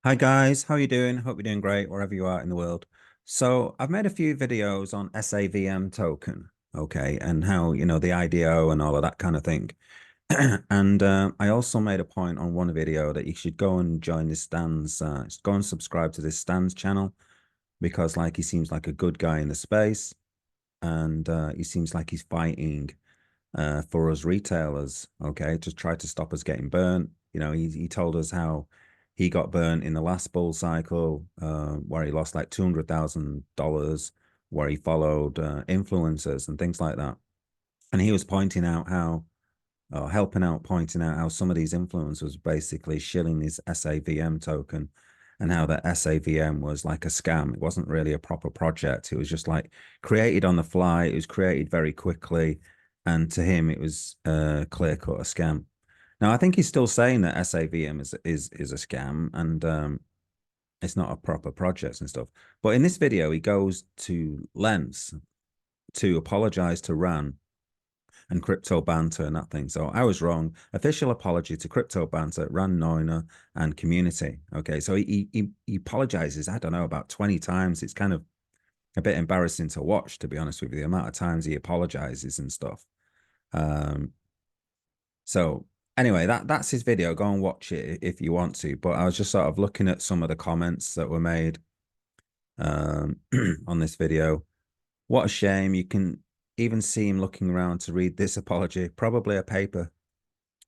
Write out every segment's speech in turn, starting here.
Hi guys, how you doing? Hope you're doing great wherever you are in the world. So I've made a few videos on SAVM token, okay, and how, the IDO and all of that kind of thing. And I also made a point on one video that you should go and join this Stan's, go and subscribe to this Stan's channel because like he seems like a good guy in the space and he seems like he's fighting for us retailers, okay, to try to stop us getting burnt. He told us how he got burnt in the last bull cycle, where he lost like $200,000, where he followed influencers and things like that. And he was pointing out how, helping out, pointing out how some of these influencers basically shilling this SAVM token and how the SAVM was like a scam. It wasn't really a proper project. It was just like created on the fly. It was created very quickly. And to him, it was clear cut a scam. Now, I think he's still saying that SAVM is a scam and it's not a proper project and stuff. But in this video, he goes to lengths to apologize to Ran and cryptobanter and that thing. So I was wrong. Official apology to cryptobanter, Ran Neuner, and community. Okay, so he apologizes. I don't know, about 20 times. It's kind of a bit embarrassing to watch, to be honest with you. The amount of times he apologizes and stuff. Um, so anyway, that's his video. Go and watch it if you want to. But I was just sort of looking at some of the comments that were made um, on this video. What a shame. You can even see him looking around to read this apology. Probably a paper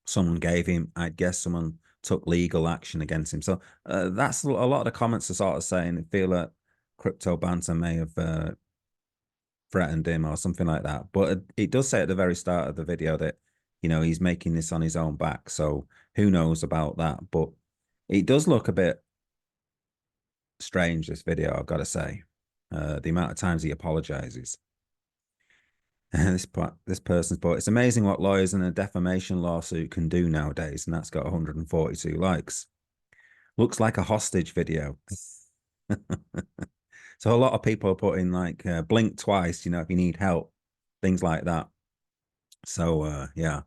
someone gave him. I'd guess someone took legal action against him. So that's a lot of the comments are sort of saying they feel that crypto banter may have threatened him or something like that. But it does say at the very start of the video that, he's making this on his own back. So who knows about that? But it does look a bit strange, this video, I've got to say. The amount of times he apologizes. this person's but it's amazing what lawyers in a defamation lawsuit can do nowadays, and that's got 142 likes. Looks like a hostage video. So a lot of people are putting like blink twice, if you need help, things like that. So yeah.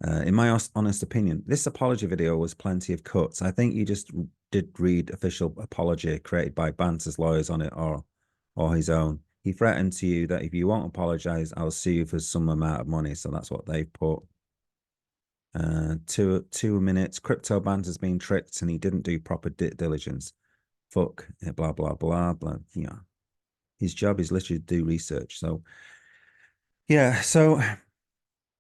In my honest opinion, this apology video was plenty of cuts. I think you just did read official apology created by Banter's lawyers on it, or his own. He threatened to you that if you won't apologize, I'll sue you for some amount of money. So that's what they've put. 2 minutes. Crypto Banter's been tricked and he didn't do proper diligence. Fuck, blah, blah, blah, blah. Yeah. His job is literally to do research. So, yeah.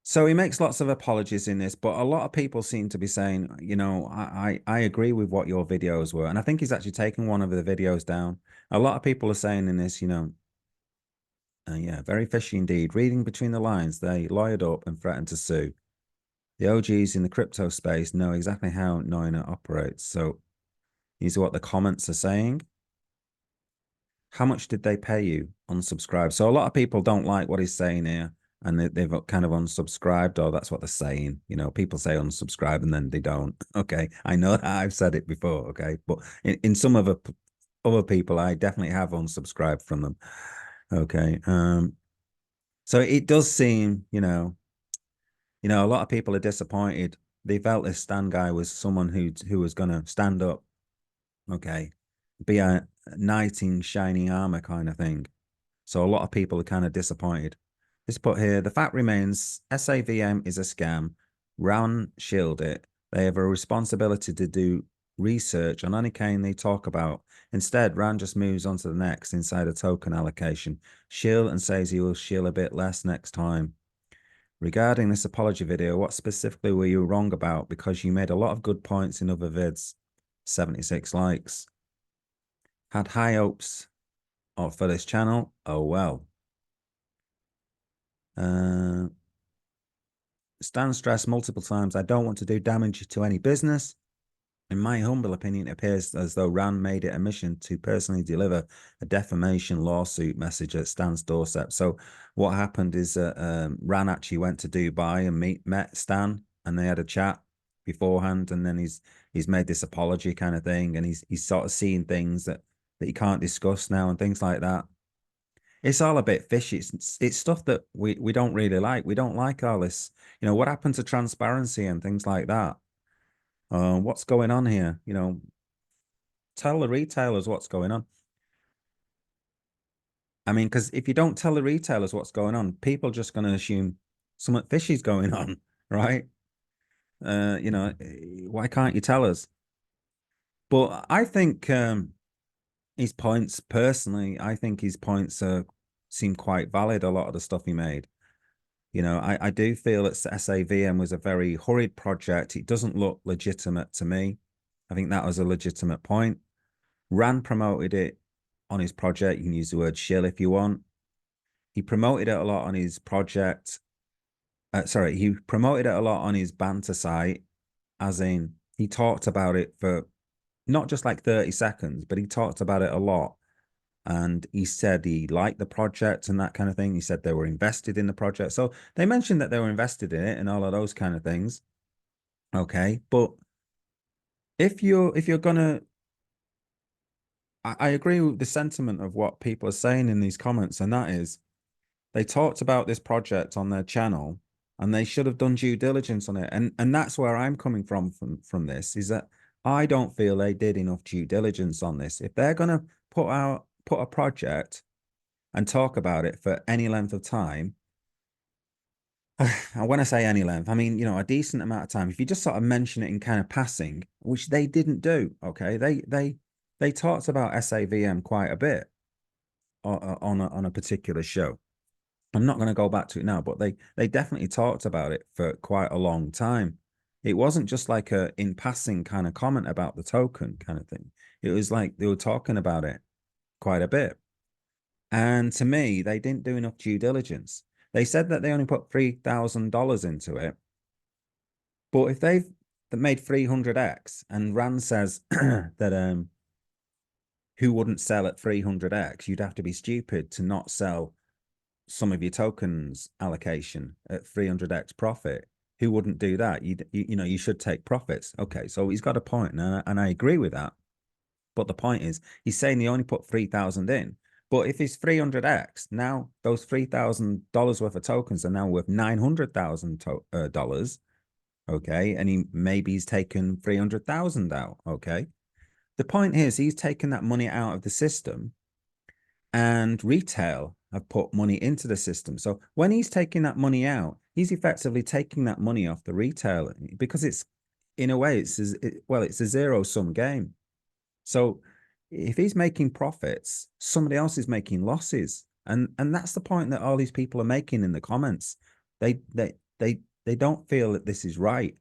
So he makes lots of apologies in this, but a lot of people seem to be saying, I agree with what your videos were. And I think he's actually taken one of the videos down. A lot of people are saying in this, yeah, very fishy indeed. Reading between the lines, they lawyered up and threatened to sue. The OGs in the crypto space know exactly how Noina operates. So these are what the comments are saying. How much did they pay you? Unsubscribe. So a lot of people don't like what he's saying here, and they've kind of unsubscribed, or that's what they're saying. People say unsubscribe and then they don't. Okay, I know that I've said it before. Okay, but in some of other people, I definitely have unsubscribed from them. Okay, so it does seem, a lot of people are disappointed. They felt this Stan guy was someone who was going to stand up. Okay, be a knight in shining armor kind of thing. So a lot of people are kind of disappointed. This put here, the fact remains SAVM is a scam. Ran shield it. They have a responsibility to do research on any cane they talk about. Instead, Ran just moves on to the next inside a token allocation. Shield and says he will shield a bit less next time. Regarding this apology video, what specifically were you wrong about? Because you made a lot of good points in other vids. 76 likes. Had high hopes for this channel. Oh well. Stan stressed multiple times, I don't want to do damage to any business. In my humble opinion, it appears as though Ran made it a mission to personally deliver a defamation lawsuit message at Stan's doorstep. So what happened is Ran actually went to Dubai and met Stan, and they had a chat beforehand, and then he's made this apology kind of thing, and he's sort of seeing things that he can't discuss now and things like that. It's all a bit fishy. It's stuff that we don't really like. We don't like all this. What happened to transparency and things like that? What's going on here? tell the retailers what's going on. I mean, because if you don't tell the retailers what's going on, people are just going to assume something fishy's going on, right? Why can't you tell us? But I think his points, personally, I think his points seem quite valid. A lot of the stuff he made. I do feel that SAVM was a very hurried project. It doesn't look legitimate to me. I think that was a legitimate point. Rand promoted it on his project. You can use the word shill if you want. He promoted it a lot on his project. He promoted it a lot on his banter site, as in he talked about it for not just like 30 seconds, but he talked about it a lot. And he said he liked the project and that kind of thing. He said they were invested in the project. So they mentioned that they were invested in it and all of those kind of things. Okay. But if you're gonna I agree with the sentiment of what people are saying in these comments, and that is they talked about this project on their channel and they should have done due diligence on it. And that's where I'm coming from this, is that I don't feel they did enough due diligence on this. If they're gonna put a project and talk about it for any length of time, and when I say any length, I mean, a decent amount of time. If you just sort of mention it in kind of passing, which they didn't do, okay, they talked about SAVM quite a bit on a particular show. I'm not going to go back to it now, but they definitely talked about it for quite a long time. It wasn't just like a in passing kind of comment about the token kind of thing. It was like they were talking about it quite a bit. And to me, they didn't do enough due diligence. They said that they only put $3,000 into it. But if they've made 300x and Rand says that who wouldn't sell at 300x, you'd have to be stupid to not sell some of your tokens allocation at 300x profit. Who wouldn't do that? You should take profits. Okay, so he's got a point, and I agree with that. But the point is, he's saying he only put 3,000 in. But if it's 300x, now those $3,000 worth of tokens are now worth $900,000. Okay, and he's taken 300,000 out. Okay, the point is he's taken that money out of the system, and retail have put money into the system. So when he's taking that money out, he's effectively taking that money off the retailer, because it's, in a way, it's a zero-sum game. So if he's making profits, somebody else is making losses. And that's the point that all these people are making in the comments. They don't feel that this is right.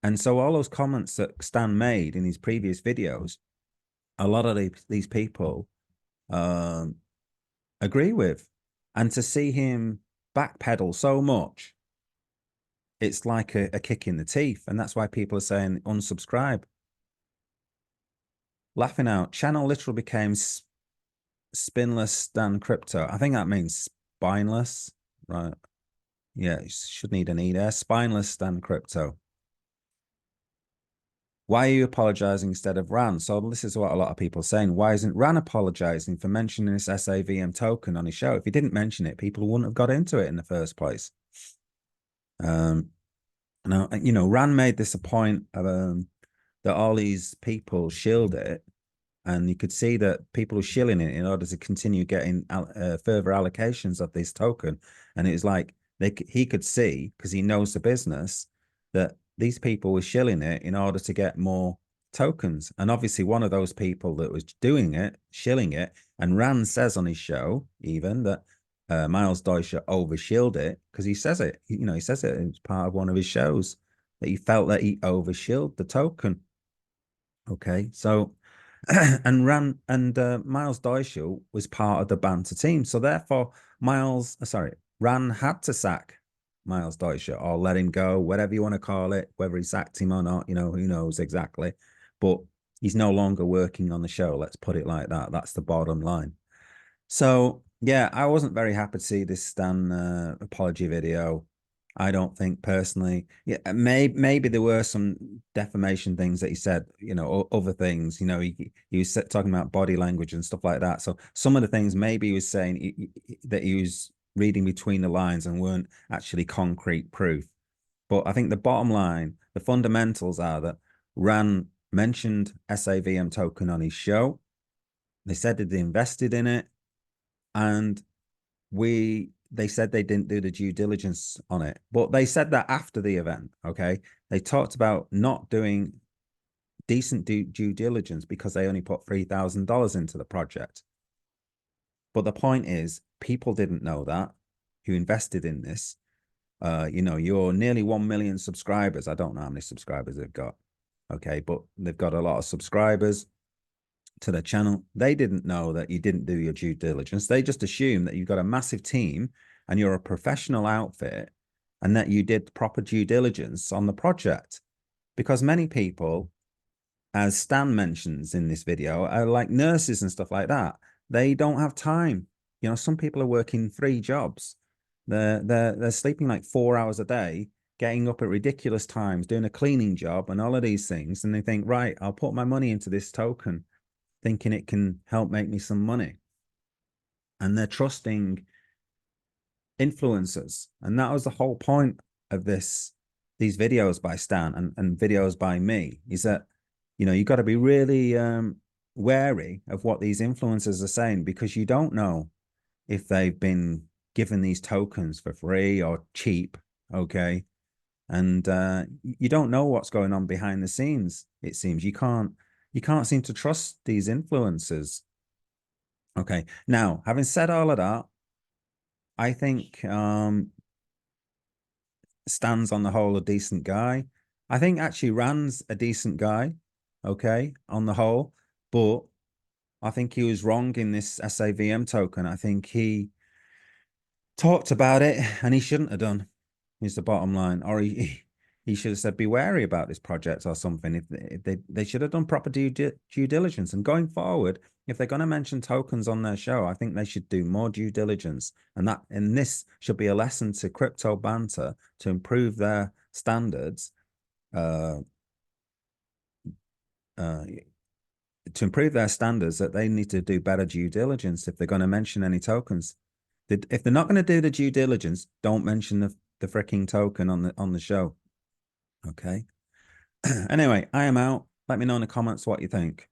And so all those comments that Stan made in his previous videos, a lot of these people agree with. And to see him backpedal so much, it's like a kick in the teeth. And that's why people are saying unsubscribe. Laughing out, channel literally became spinless stancrypto. I think that means spineless, right? Yeah, you should need an E there. Spineless stancrypto. Why are you apologizing instead of Ran? So this is what a lot of people are saying. Why isn't Ran apologizing for mentioning this SAVM token on his show? If he didn't mention it, people wouldn't have got into it in the first place. Now, Ran made this a point of, that all these people shilled it, and you could see that people were shilling it in order to continue getting further allocations of this token. And it was like he could see, because he knows the business, that these people were shilling it in order to get more tokens. And obviously one of those people that was doing it, shilling it, and Rand says on his show even that Miles Deutscher overshilled it, because he says it, he says it as part of one of his shows, that he felt that he overshilled the token. Okay, so and Miles Deutscher was part of the banter team. So therefore, Ran had to sack Miles Deutscher, or let him go, whatever you want to call it, whether he sacked him or not, who knows exactly. But he's no longer working on the show. Let's put it like that. That's the bottom line. So yeah, I wasn't very happy to see this Stan apology video. I don't think personally. Yeah, maybe there were some defamation things that he said, other things, he was talking about body language and stuff like that. So some of the things maybe he was saying that he was reading between the lines and weren't actually concrete proof. But I think the bottom line, the fundamentals are that Ran mentioned SAVM token on his show. They said that they invested in it, and they said they didn't do the due diligence on it, but they said that after the event. Okay, they talked about not doing decent due diligence because they only put $3,000 into the project. But the point is, people didn't know that who invested in this. You're nearly 1 million subscribers. I don't know how many subscribers they've got. Okay, but they've got a lot of subscribers to the channel. They didn't know that you didn't do your due diligence. They just assumed that you've got a massive team and you're a professional outfit and that you did proper due diligence on the project. Because many people, as Stan mentions in this video, are like nurses and stuff like that. They don't have time. Some people are working 3 jobs. They're sleeping like 4 hours a day, getting up at ridiculous times, doing a cleaning job and all of these things. And they think, right, I'll put my money into this token, thinking it can help make me some money. And they're trusting influencers. And that was the whole point of these videos by Stan and videos by me, is that, you got to be really wary of what these influencers are saying, because you don't know if they've been given these tokens for free or cheap. Okay. And you don't know what's going on behind the scenes. It seems you can't seem to trust these influencers. Okay. Now, having said all of that, I think Stan's on the whole a decent guy. I think actually Rand's a decent guy. Okay, on the whole, but I think he was wrong in this SAVM token. I think he talked about it and he shouldn't have done, is the bottom line. Or he should have said, be wary about this project or something. If they should have done proper due diligence. And going forward, if they're going to mention tokens on their show, I think they should do more due diligence. And this should be a lesson to cryptobanter to improve their standards. To improve their standards, that they need to do better due diligence if they're going to mention any tokens. If they're not going to do the due diligence, don't mention the freaking token on the show. Okay. Anyway, I am out. Let me know in the comments what you think.